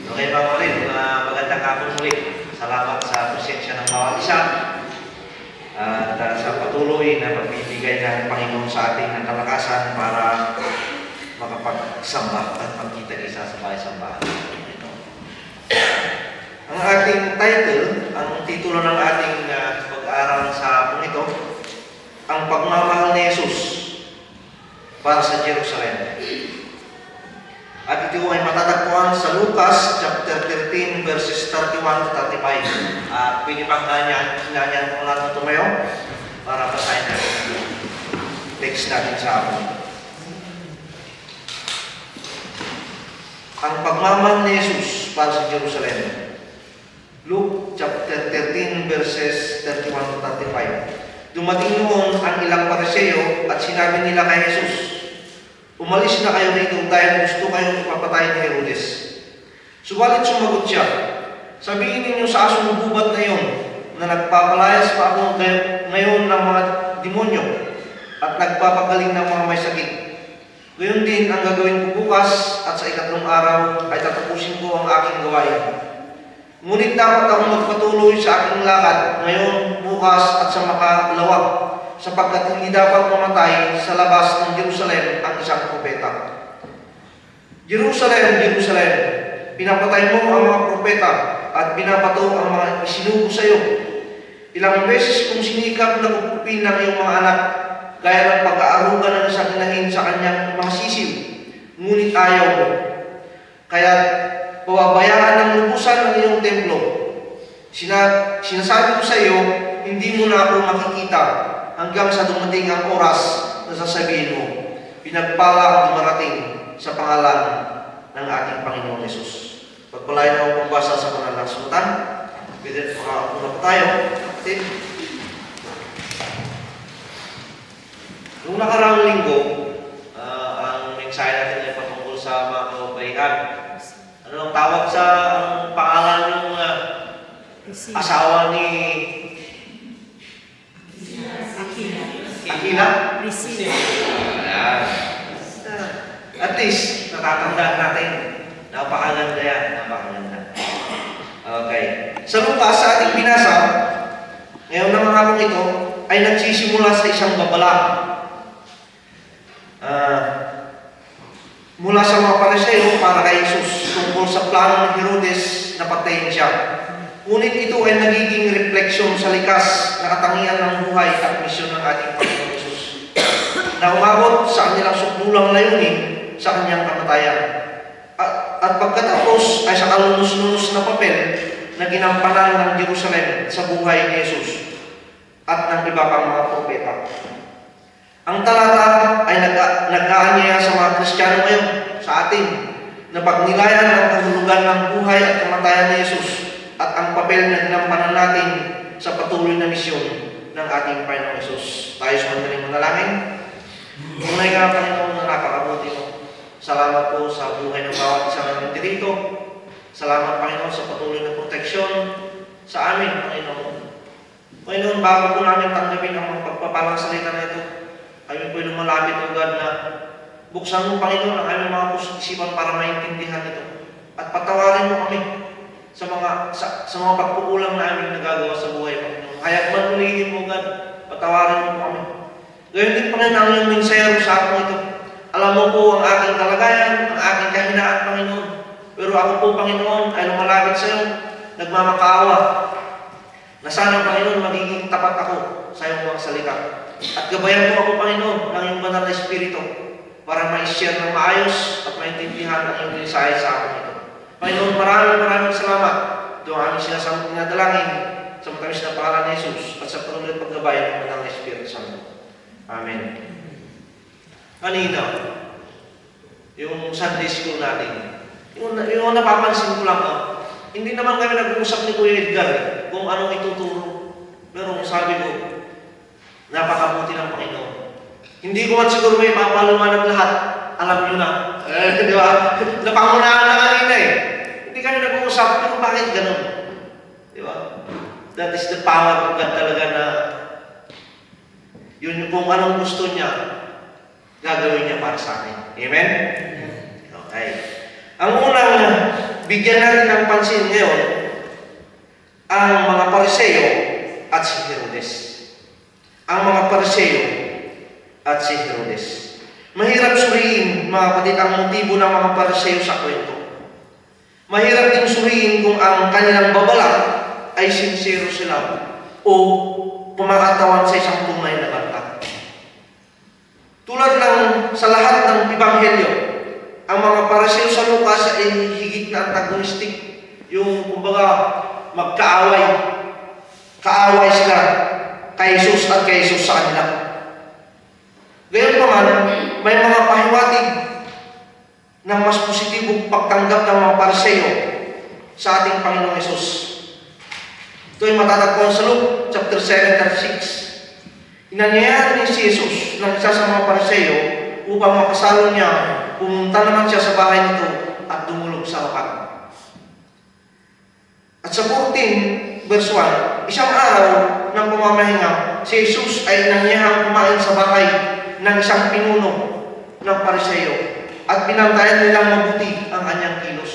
Okay, mga kapatid, magandang hapon muli. Salamat sa presensya ng bawat isa at sa patuloy na pagbibigay ng Panginoon sa ating ng kalakasan para makapagsamba at magkita isa sa bahay-sambahan. Ang ating title, ang titulo ng ating pag-aaral sa hapon ito, ang pagmamahal ni Jesus para sa Jerusalem. At ito ay matatagpuan sa Lucas chapter 13 verses 31 to 35. Pwede pang nanyan kung natin tumayo para basahin natin text natin sa hapon. Ang pagmamahal ni Jesus para sa Jerusalem. Luke chapter 13 verses 31 to 35. Dumating noon ang ilang Pariseo at sinabi nila kay Jesus, "Umalis na kayo rito dahil gusto kayong ipapatay ni Herodes." Subalit sumagot siya, "Sabihin ninyo sa asong gubat na iyon na nagpapalayas pa ako ngayon ng mga demonyo at nagpapagaling ng mga may sakit. Gayon din ang gagawin ko bukas at sa ikatlong araw ay tatapusin ko ang aking gawain. Ngunit dapat akong magpatuloy sa aking lakad ngayon, bukas at sa makalawag, sapagkat hindi dapat mamatay sa labas ng Jerusalem ang isang propeta. Jerusalem, Jerusalem, pinapatay mo ang mga propeta at binabato ang mga isinugo sa iyo. Ilang beses kong sinikap na kupupin ng iyong mga anak, gaya ng pag-aaruga ng isang inangin sa kanyang mga sisiw, ngunit ayaw mo. Kaya pababayaan ng lubusan ng iyong templo. Sinasabi ko sa iyo, hindi mo na ako makikita hanggang sa dumating ang oras na sasabihin mo, pinagpala ang dumarating sa pangalan ng ating Panginoong Yesus." Pagpalain ako pagbasa sa mga nasutan. Pwede makauna po tayo. Noong nakaraang linggo, ang mensahe natin ay patungkol sa mga kababaihan. Ano ang tawag sa pangalan ng asawa ni Aquila? Ayan. At least, natatandaan natin. Napakaganda yan. Napakaganda. Okay. Sa Lucas, sa ating binasa, ngayon na mga hapon ito, ay nagsisimula sa isang babala. Mula sa mga Pariseo para kay Jesus tungkol sa plano ng Herodes na patayin siya. Ngunit ito ay nagiging refleksyon sa likas na katangian ng buhay at misyon ng ating Panginoon Jesus na umabot sa kanilang sukdulang layunin sa kanyang kamatayan. At pagkatapos ay sa kalunos-lunos na papel na ginampanan ng Jerusalem sa buhay ni Jesus at ng iba pang mga propeta. Ang talata ay nag-aanyaya sa mga Kristiyano ngayon, sa atin, na pagnilayan ang kahulugan ng buhay at kamatayan ni Jesus at ang papel na ginampanan natin sa patuloy na misyon ng ating Panginoong Jesus. Tayo sa madaling manalangin. Tunay nga, Panginoon, na napakabuti mo. Salamat po sa buhay ng bawat isa namin dito. Salamat, Panginoon, sa patuloy na proteksyon sa amin, Panginoon. Panginoon, bago po namin tanggapin ang pagpapalang salita na ito, kami po lumalapit, O God, na buksan mo, Panginoon, ang aming mga puso-isipan para maintindihan ito. At patawarin mo kami sa mga pagkukulang na aming nagagawa sa buhay, Panginoon. Hayag man ulihin mo, God, patawarin mo kami. Gayun din, Panginoon, ang iyong mensahero sa akin ito. Alam mo po ang aking kalagayan, ang aking kahinaan, Panginoon. Pero ako po, Panginoon, ay lumalapit sa iyo, nagmamakaawa, na sana, Panginoon, magiging tapat ako sa iyong mga salita. At gabayan mo ako, Panginoon, ng iyong banal na Espiritu para ma-share ng maayos at maintindihan ang iyong mensahe sa akin ito. Panginoon, maraming salamat. Ito ang aming sinasambong na dalangin sa matamis na pangalan ni Jesus at sa patuloy paggabayan ng banal na Espiritu Santo. Amen. Kanina, yung Sunday school natin, yung napapansin ko lang, hindi naman kami nag-uusap ni Kuya Edgar kung anong ituturo. Pero sabi ko, napakabuti ng Panginoon. Hindi ko man siguro may papalumanag lahat. Alam nyo na. Di ba? Napangunahan na kanina eh. Hindi kami nag-uusap pero bakit ganun? Di ba? That is the power of God talaga na yun kung anong gusto niya, gagawin niya para sa akin. Amen? Okay. Ang unang bigyan natin ng pansin ngayon ang mga Pariseo at si Herodes. Ang mga Pariseo at si Herodes. Mahirap suriin, mga kapatid, ang motibo ng mga Pariseo sa kwento. Mahirap din suriin kung ang kanilang babala ay sincero sila o pumakatawan sa isang tunay na banta. Tulad ng sa lahat ng Ebanghelyo, ang mga Pariseo sa Lucas ay higit na antagonistic. Yung, kumbaga, magkaaway. Kaaway sila kay Jesus at kay Jesus sa kanila. Gayon naman, may mga pahiwatig ng mas positibong pagtanggap ng mga Pariseo sa ating Panginoong Yesus. Ito ay matatagpuan sa Luke chapter 7, verse 6. Inanyayahan ni si Jesus ng isa sa mga Pariseo upang makasalo niya. Pumunta naman siya sa bahay nito at dumulog sa wakat. At sa 14, verse 1, isang araw ng pamamahinga, si Jesus ay inanyahang kumain sa bahay ng isang pinuno ng Pariseo at binantayan nilang mabuti ang kanyang kilos.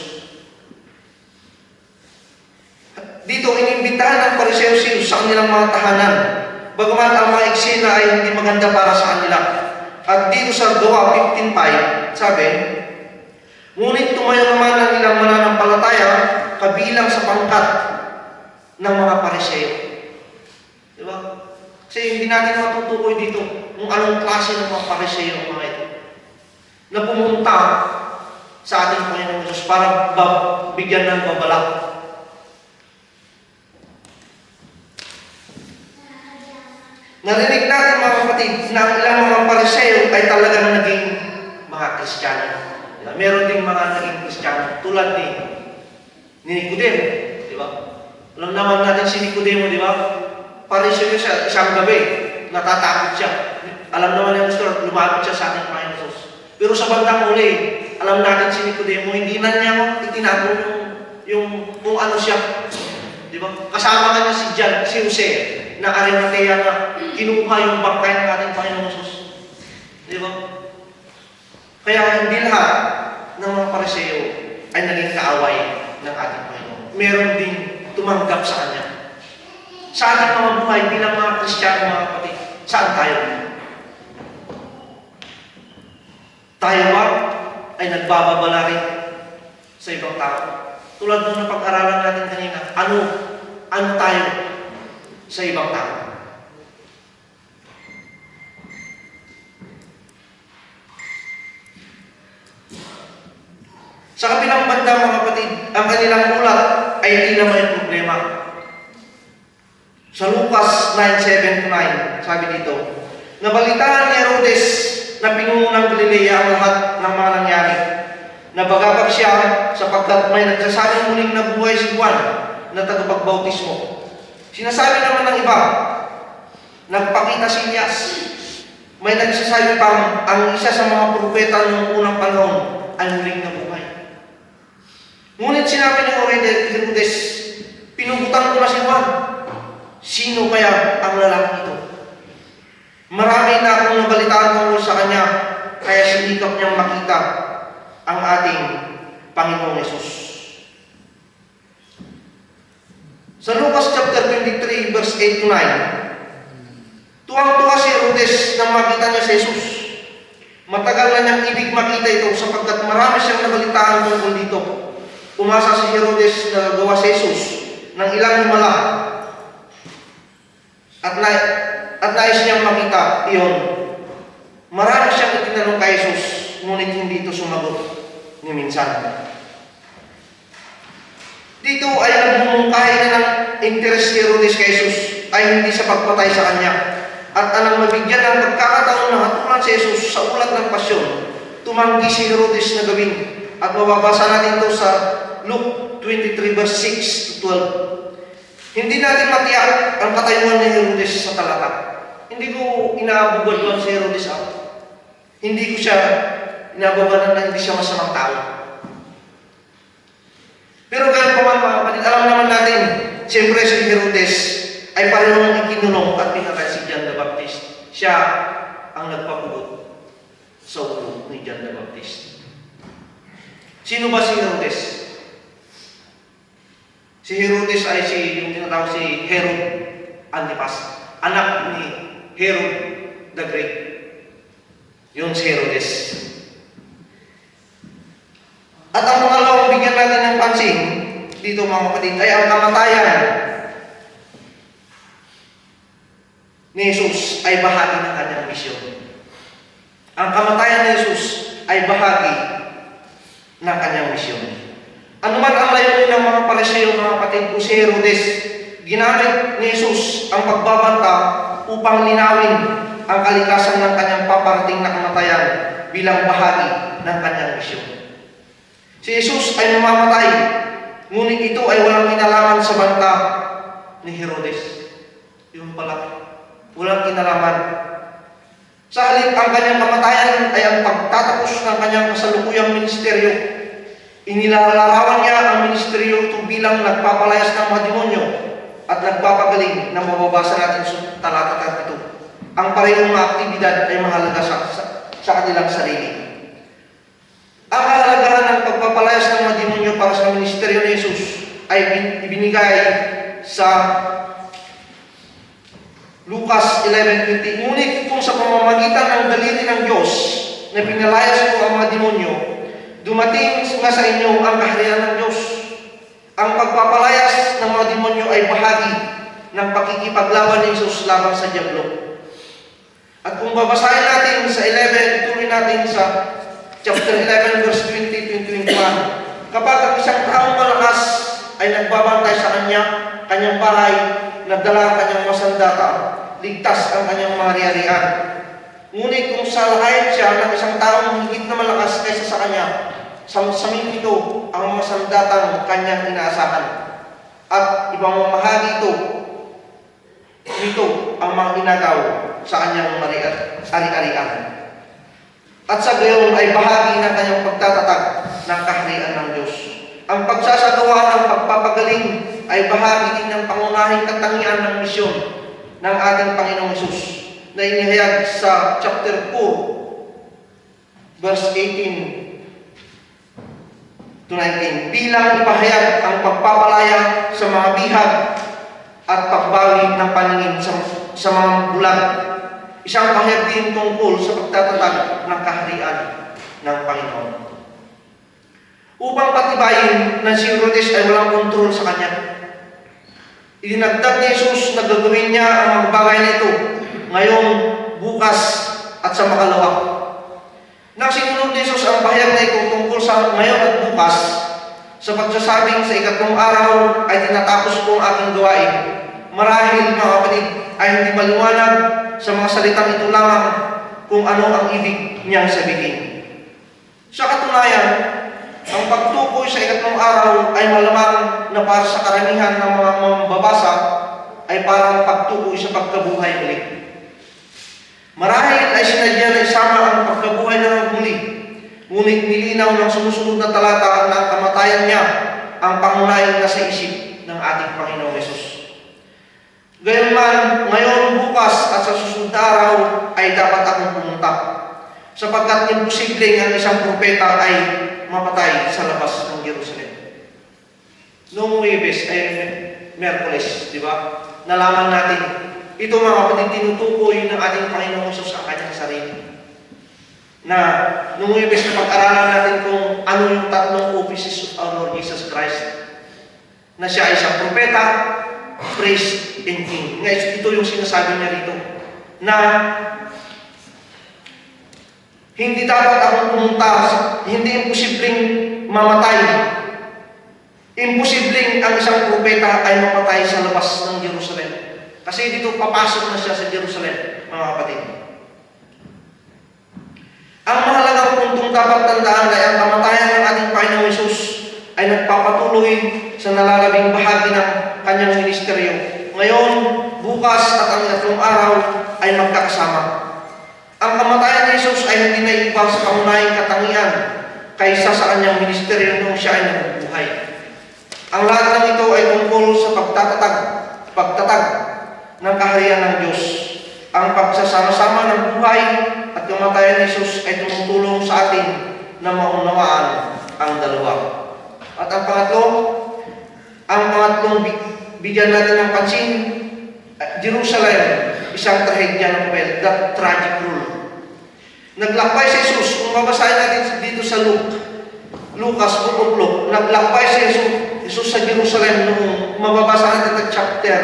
Dito, inimbitahan ng Pariseo si Jesus sa kanilang mga tahanan, bagamat ang mga eksena ay hindi maganda para sa kanila. At dito sa Gawa 15:5, sabi, ngunit tumayo naman ang ilang mananampalataya kabilang sa pangkat ng mga Pariseo. Diba? Kasi hindi natin matutukoy dito kung anong klase ng mga Pariseo ang mga ito na pumunta sa ating Panginoong Diyos para bigyan ng babala. Narinig natin, mga kapatid, na ang ilang mga Pariseo ay talagang naging mga Kristiyano. Diba? Meron ding mga naging Kristiyano tulad ni Nicodemo, di ba? Alam naman natin si Nicodemo, di ba? Pariseo siya, isang gabi, natatakot siya. Alam naman yung gusto, lumapit siya sa ating Panginoon Diyos. Pero sa bandang uli, alam natin si Nicodemo, hindi na niya itinapon yung kung ano siya. Di ba? Kasama nga niya si John, si Jose, na Arimatea na kinuha yung bangkay ng ating Panginoong Diyos. Di ba? Kaya hindi lahat ng mga Pariseo ay naging kaaway ng ating Panginoon. Meron din tumanggap sa Kanya. Sa ating mga buhay bilang mga Kristiyano, mga kapatid, saan tayo? Tayo ba ay nagbababala rin sa ibang tao? Tulad nung napag-aralan natin kanina, ano tayo sa ibang tao? Sa kabilang banda, mga kapatid, ang kanilang ulat ay tila may problema. Sa Lucas 9:7-9, sabi dito, nabalitaan ni Herodes na pinuno ng Galilea ang lahat ng mga nangyari. Nabagabag siya sapagkat may nagsasabing muling nabuhay si Juan na tagapagbautismo. Sinasabi naman ng iba, nagpakita si Elias. May nagsasabi pang ang isa sa mga propeta noong unang panahon ay muling nabuhay. Ngunit sinabi ni Herodes, pinugutan ko na si Juan. Sino kaya ang lalaki ito? Marami na akong nabalitaan tungkol sa kanya, kaya sinikap niyang makita ang ating Panginoong Yesus. Sa Lucas chapter 23, verse 8-9, tuwang-tuwa si Herodes nang makita niya si Jesus. Matagal na niyang ibig makita ito sapagkat marami siyang nabalitaan tungkol dito. Umasa si Herodes na gawa si Jesus ng ilang himala at nais niyang makita iyon. Marami siyang itinanong kay Jesus, ngunit hindi ito sumagot ni minsan. Dito ay nagbumungkahi na ng interes ni Herodes kay Jesus ay hindi sa pagpatay sa kanya. At anang mabigyan ng pagkakataon na hatulan si Jesus sa ulat ng pasyon, tumanggi si Herodes na gawin. At mababasa natin ito sa Luke 23, verse 6-12. Hindi natin matiyak ang katayuan ni Herodes sa talata. Hindi ko inaabugan si Herodes ako. Hindi ko siya inaabugan na hindi siya masamang tao. Pero ganun pa man, mga kapatid, alam naman natin, siyempre si Herodes ay parehong ikinulong at pinatay si John the Baptist. Siya ang nagpapugot sa ulo ni John the Baptist. Sino ba si Herodes? Si Herodes ay yung tinatawag si Herod Antipas, anak ni Herod the Great. Yun si Herodes. At ang pangalawang bigyan natin ng pansin dito mga kapatid ay ang kamatayan ni Jesus ay bahagi ng kanyang misyon. Ang kamatayan ni Jesus ay bahagi ng kanyang misyon. Ano man ang layunin ng mga Pariseo, mga kapatid, o si Herodes, ginamit ni Jesus ang pagbabanta upang linawin ang kalikasan ng kanyang paparating na kamatayan bilang bahagi ng kanyang misyon. Si Jesus ay mamamatay, ngunit ito ay walang kinalaman sa banta ni Herodes. Yun pala, walang kinalaman. Sa halip, ang kanyang kamatayan ay ang pagtatapos ng kanyang kasalukuyang ministeryo. Inilalarawan niya ang ministeryo ito bilang nagpapalayas ng mga demonyo at nagpapagaling na mababasa natin sa talata ito. Ang parehong mga aktibidad ay mahalaga sa kanilang sarili. Ang kahalagahan ng pagpapalayas ng mga demonyo para sa ministeryo ni Jesus ay ibinigay sa Lucas 11:20. Ngunit kung sa pamamagitan ng daliri ng Diyos na pinalayas ko ang mga demonyo, dumating nga sa inyo ang kaharian ng Diyos. Ang pagpapalayas ng mga demonyo ay bahagi ng pakikipaglaban ni Jesus laban sa diablo. At kung babasahin natin sa 11, tuloy natin sa chapter 11, verse 20-21, kapag ang isang taong malakas ay nagbabantay sa kanyang bahay, nagdala ang kanyang masandata, ligtas ang kanyang mga ari-arian. Ngunit kung salahayin siya ng isang taong higit na malakas kaysa sa kanya, samsamin ito ang mga sandatang kanyang inaasahan. At ibang mamahagi nito ang mga inagaw sa kanyang ari-arian. At sa gayon ay bahagi ng kanyang pagtatatag ng kaharian ng Diyos. Ang pagsasagawa ng pagpapagaling ay bahagi din ng pangunahing katangian ng misyon ng ating Panginoong Hesus na inihayag sa chapter 4, verse 18-19, bilang ipahayag ang pagpapalaya sa mga bihag at pagbawi ng paningin sa mga bulag. Isang pahayag din tungkol sa pagtatatag ng kaharian ng Panginoon. Upang patibayin na si Herodes ay walang kontrol sa kanya, idinagdag ni Jesus na gagawin niya ang mga bagay na ito ngayon, bukas, at sa makalawa. Nang sinunod ni Jesus ang pahayag na ito tungkol sa ngayon at bukas, sa pagsasabing sa ikatlong araw ay tinatapos ko ang aking gawain, marahil mga kapatid ay hindi maliwanag sa mga salitang ito lamang kung ano ang ibig niyang sabihin. Sa katunayan, ang pagtukoy sa ikatlong araw ay malamang na para sa karamihan ng mga mambabasa ay parang pagtukoy sa pagkabuhay ulit. Marahil ay sinadya na isama ang pagkabuhay ng muli, ngunit nilinaw ng sumusunod na talata na ang kamatayan niya ang pangunahing nasa isip ng ating Panginoong Hesus. Gayunman, ngayon, bukas at sa susunod na araw ay dapat akong pumunta, sapagkat imposibleng ang isang propeta ay mapatay sa labas ng Jerusalem. Noong Huwebes ay Miyerkules, di ba? Nalaman natin, ito mga kapatid, tinutukoy ng ating Panginoong Hesus ang kanyang sarili. Na noong Huwebes na pag-aralan natin kung ano yung tatlong offices of our Lord Jesus Christ. Na siya ay isang propeta, priest, and king. Ngayon, ito yung sinasabi niya rito. Na hindi dapat akong pumunta, hindi imposibleng mamatay. Imposibleng ang isang propeta ay mapatay sa labas ng Jerusalem. Kasi dito papasok na siya sa Jerusalem, mga kapatid. Ang mahalagang puntong dapat tandaan ay ang kamatayan ng ating Panginoong Hesus ay nagpapatuloy sa nalalabing bahagi ng kanyang ministeryo. Ngayon, bukas at ang ikatlong araw ay magkakasama. Ang kamatayan ni Jesus ay hindi na iba sa kamunahing katangian kaysa sa kanyang ministeryo nung siya ay nabubuhay. Ang lahat ng ito ay tungkol sa pagtatag ng kaharian ng Diyos. Ang pagsasama-sama ng buhay at kamatayan ni Jesus ay tumutulong sa atin na maunawaan ang dalawa. At ang pangatlo kung bigyan natin ng pansin, Jerusalem, isang trahedya ng papel, that tragic rule. Naglakbay si Jesus, kung mabasahin natin dito sa Lucas, Book of Luke, naglakbay si Jesus sa Jerusalem noong mababasa natin sa chapter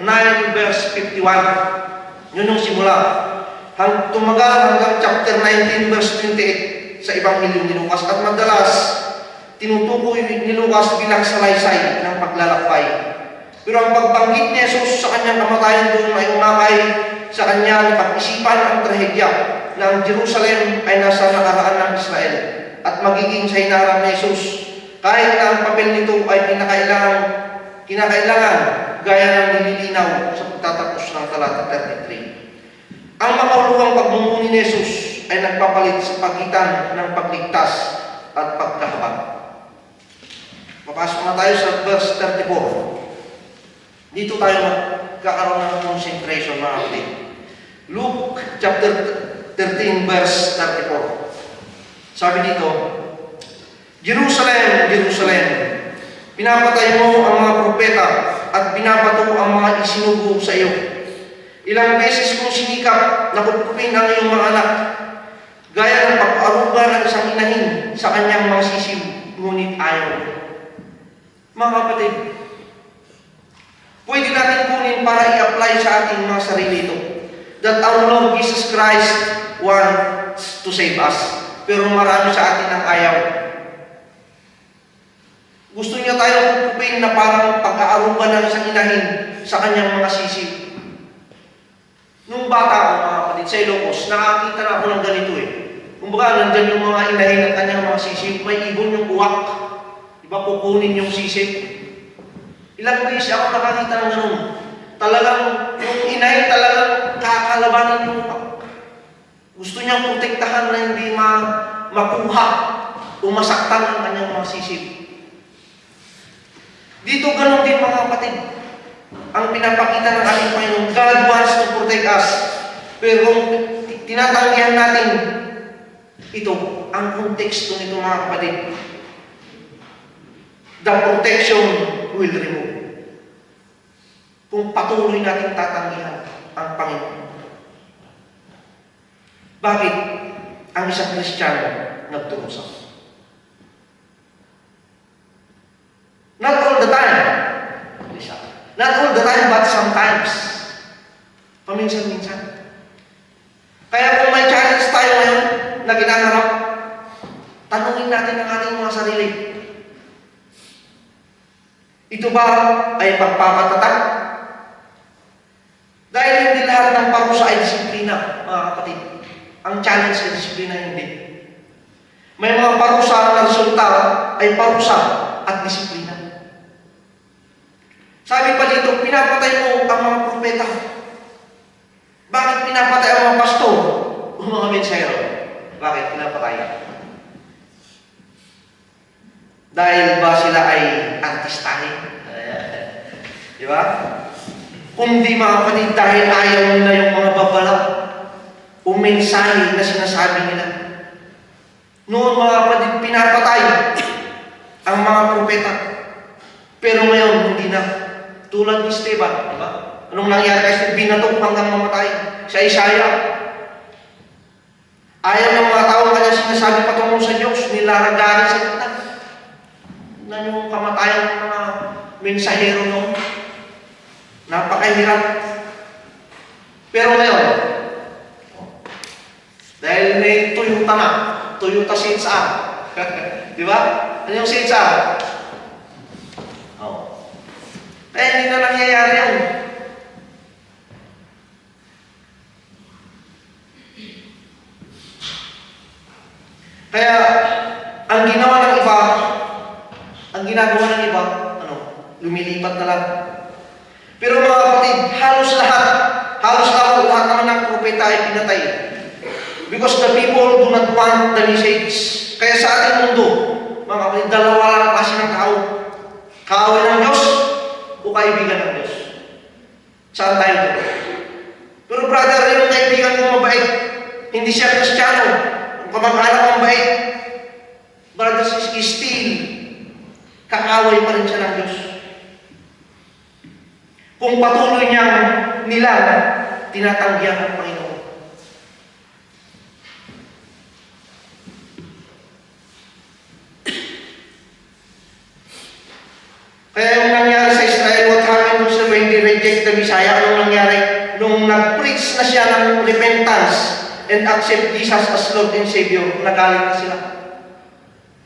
9 verse 51. Yun yung simula. Tumagal hanggang chapter 19 verse 28 sa Ebanghelyo ni Lucas. At madalas, tinutukoy ni Lucas bilang salaysay ng paglalakbay. Pero ang pagbanggit ni Jesus sa kanyang kamatayan doon ay umakay sa kanyang pag-isipan ang trahedya na ang Jerusalem ay nasa nakaraan ng Israel at magiging sa hinaharap ni Jesus. Kahit na ang papel nito ay kinakailangan gaya ng nililinaw sa pagtatapos ng talata 33. Ang makauluhang pagmumuni ni Jesus ay nagpapalit sa pagitan ng pagligtas at pagkahabag. Papasok na tayo sa verse 34. Dito tayo magkakaroon ng concentration, mga kapatid. Luke chapter 13 verse 34. Sabi dito, Jerusalem, Jerusalem, pinapatay mo ang mga propeta at binabato ang mga isinugo sa iyo. Ilang beses kong sinikap na kupkupin ang iyong mga anak, gaya ng pag-aruga ng isang inahin sa kanyang mga sisiw, ngunit ayaw. Mga kapatid, pwede natin kunin para i-apply sa ating mga sarili ito. That our Lord Jesus Christ wants to save us. Pero marami sa atin ang ayaw. Gusto niya tayo kupkupin na parang pag-aaruga ng isang inahin sa kanyang mga sisiw. Nung bata ako, mga kapatid, sa Ilocos, nakakita na ako ng ganito eh. Kumbaga, nandyan yung mga inahin at kanyang mga sisiw, may ibon yung uwak. Diba, kukunin yung sisig. Ilang beses ako nakakita ng ganun. Talagang, yung inahin talagang kakalabanan yung uwak. Gusto niyang protektahan na hindi makuha o masaktan ang kanyang mga sisig. Dito ganun din, mga kapatid. Ang pinapakita ng ating Panginoon, God wants to protect us. Pero kung tinatanggihan natin ito, ang konteksto nito, mga kapatid, the protection will remove. Kung patuloy natin tatanggihan ang Panginoon. Bakit ang isang Kristiyano nagturusa? Not all the time. Not all the time, but sometimes. Paminsan-minsan. Kaya kung may challenge tayo ngayon na ginaharap, tanungin natin ang ating mga sarili. Ito ba ay pagpapatatag? Dahil hindi lahat ng parusa ay disiplina, mga kapatid. Ang challenge ay disiplina hindi. May mga parusa na resulta ay parusa at disiplina. Sabi pa dito, pinapatay mo ang mga propeta. Bakit pinapatay ang mga pastor o mga mensahero? Bakit pinapatay? Dahil ba sila ay artistahin? Di ba? Kundi mga kapatid, dahil ayaw nila yung mga babala o mensahe na sinasabi nila. Noon mga kapatid, pinapatay ang mga propeta. Pero ngayon, hindi na. Tulad ni Esteban, di ba? Anong nangyari kay Esteban? Binatok hanggang mamatay. Sa Isaiah. Ayaw ng mga tao kanya sinasabi patungo sa Diyos, nilaragari sa gitna. Na yung kamatayan ng mga mensahero noon. Napakahirap. Pero ngayon, dahil may Toyota na, Toyota Sales R. Di ba? Ano yung Sales R? Kaya hindi na nangyayari yun. Kaya, ang ginagawa ng iba, lumilipat na lang. Pero mga kapatid, halos lahat naman ng propeta ay pinatay. Because the people do not want the message. Kaya sa ating mundo, mga kapatid, dalawa lang kasi ng tao. Kaaway ng Diyos, o kaibigan ng Diyos. Saan tayo doon? Pero brother, yung kaibigan mo mabait, hindi siya Kristiyano, kung kamag-anak mo mabait, brother, still, kakaway pa rin siya ng Diyos. kung patuloy nila tinatanggihan ng Panginoon. Kaya yung nangyari sa Israel, what happened to them when they reject the Messiah? Anong nangyari? Nung nag-preach na siya ng repentance and accept Jesus as Lord and Savior, nagalit na sila.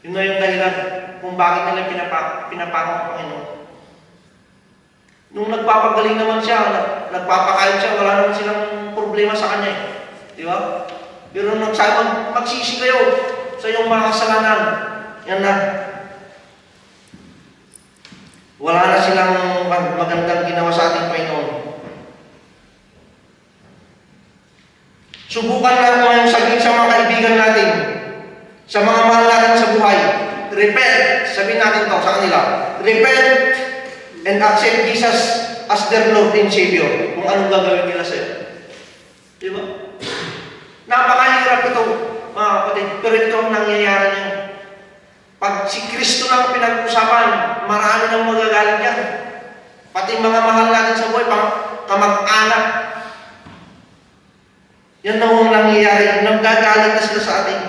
Yun na yung dahilan kung bakit nila pinapako ang Panginoon. Nung nagpapagaling naman siya, nagpapakain siya, wala naman silang problema sa kanya eh. Di ba? Pero nung nagsabi, magsisi kayo sa iyong mga kasalanan. Yan na. Wala na silang magandang ginawa sa ating Panginoon. Subukan lang mo yung sabihin sa mga kaibigan natin, sa mga mahal natin sa buhay. Repent. Sabihin natin to sa kanila. Repent and accept Jesus as their Lord and Savior. Kung anong gagawin nila sa'yo. Di ba? Napakahirap ito, mga kapatid. Pero ito ang nangyayari niyo. Pag si Kristo lang pinag-usapan, marami nang magagalit yan. Pati mga mahal natin sa buhay, kamag-anak. Yan na ang nangyayari. Nagagalit na sila sa atin.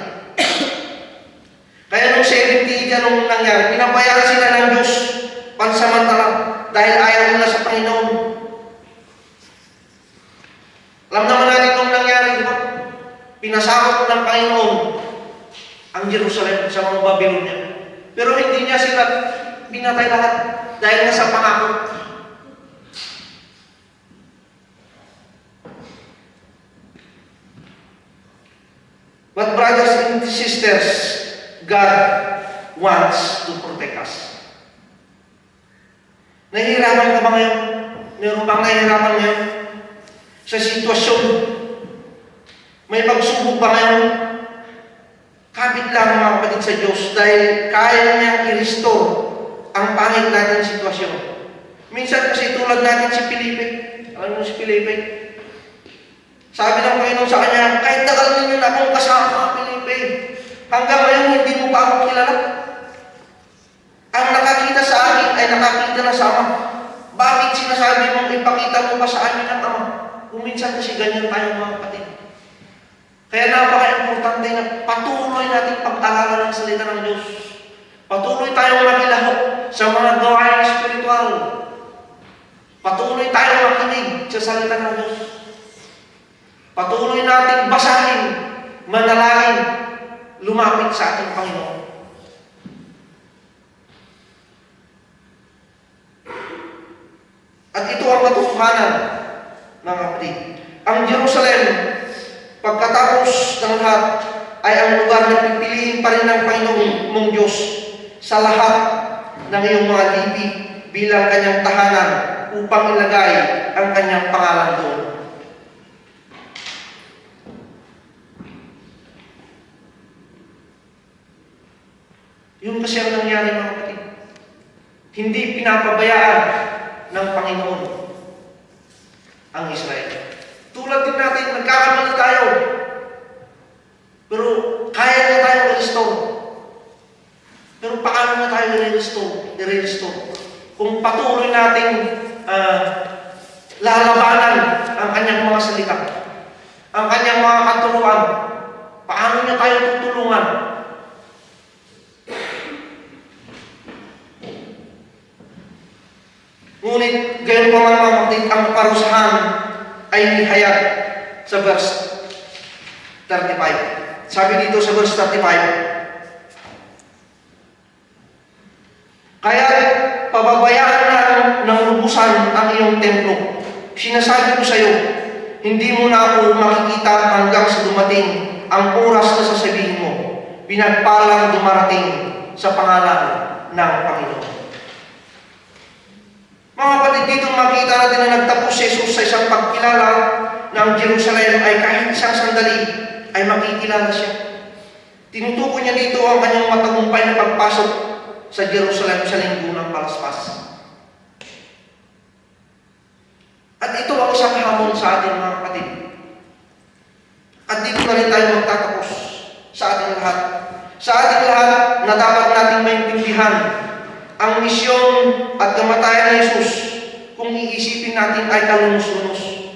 Kaya nung 70 yan nung nangyari, pinabayaan sila ng Diyos pansamantala dahil ayaw nila sa Panginoon. Alam naman natin nung nangyari, di ba? Pinasakot ng Panginoon ang Jerusalem sa mga Babylonia. Pero hindi niya sila pinatay lahat dahil nga sa pangako. But brothers and sisters, God wants to protect us. Nahihirapan ka ba ngayon? Meron bang nahihirapan ngayon? Sa sitwasyon? May pagsubok ba ngayon? Kapit lang mga kapatid sa Diyos dahil kaya niyang i-restore ang pangit natin sitwasyon. Minsan kasi tulad natin si Felipe. Alam mo si Felipe? Sabi ng Panginoon sa kanya, kahit tagal ninyo na akong kasama, Felipe, hanggang ngayon hindi mo pa ako kilala. Ang nakakita sa akin ay nakakita na sa Ama. Bakit sinasabi mong ipakita mo pa sa amin ang Ama? Kung minsan kasi ganyan tayo mga kapatid. Kaya napaka-importante na patuloy natin pag-aralan ng salita ng Diyos. Patuloy tayong makilahok sa mga gawain spiritual. Patuloy tayong makinig sa salita ng Diyos. Patuloy natin basahin, manalangin, lumapit sa ating Panginoon. At ito ang katotohanan, mga kapatid. Ang Jerusalem, pagkatapos ng lahat, ay ang lugar na pipiliin pa rin ng Panginoon mong Diyos sa lahat ng iyong mga lipi bilang kanyang tahanan upang ilagay ang kanyang pangalan doon. Yung kasi ang nangyari mga kapatid. Hindi pinapabayaan ng Panginoon ang Israel. Tulad din natin, nagkakamali tayo. Pero kaya na tayo i-restore. Pero paano na tayo i-restore? Kung patuloy nating lalabanan ang kanyang mga salita, ang kanyang mga katuruan, paano niya tayo tutulungan? Ngunit, gayon pa man mga kapatid, ang parusahan ay nihayag sa verse 35. Sabi dito sa verse 35, kaya pababayaan na ng lubusan ang iyong templo. Sinasabi ko sa iyo, hindi mo na ako makikita hanggang sa dumating ang oras na sasabihin mo, pinagpalang dumarating sa pangalan ng Panginoon. Mga kapatid, dito makita natin na nagtapos si Jesus sa isang pagkilala ng Jerusalem ay kahit isang sandali ay makikilala siya. Tinutukoy niya dito ang kanyang matagumpay na pagpasok sa Jerusalem sa linggo ng Palaspas. At ito ang isang hamon sa ating mga kapatid. At dito na rin tayo magtatapos sa ating lahat. Sa ating lahat na dapat nating maintindihan ang misyon at kamatayan ni Jesus kung iisipin natin ay kalunos-lunos.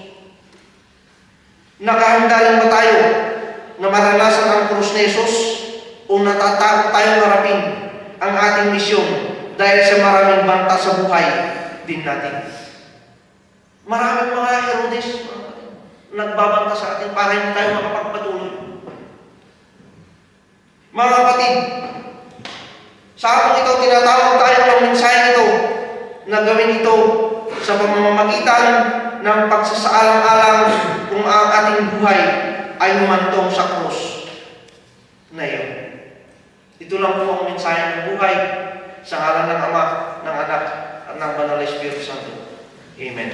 Nakahanda lang ba tayo na maranasan ang krus ni Jesus o natatakot tayong harapin ang ating misyon dahil sa maraming banta sa buhay din natin? Maraming mga Herodes nagbabanta sa atin para hindi tayo makapagpatuloy. Mga kapatid, sa akong ito, tinatawag tayo ng mensahe ito na gawin ito sa pamamagitan ng pagsasaalang-alang kung ang ating buhay ay humantong sa krus na iyon. Ito lang po ang mensahe ng buhay sa ngalan ng Ama, ng Anak, at ng Banal na Espiritu Santo. Amen.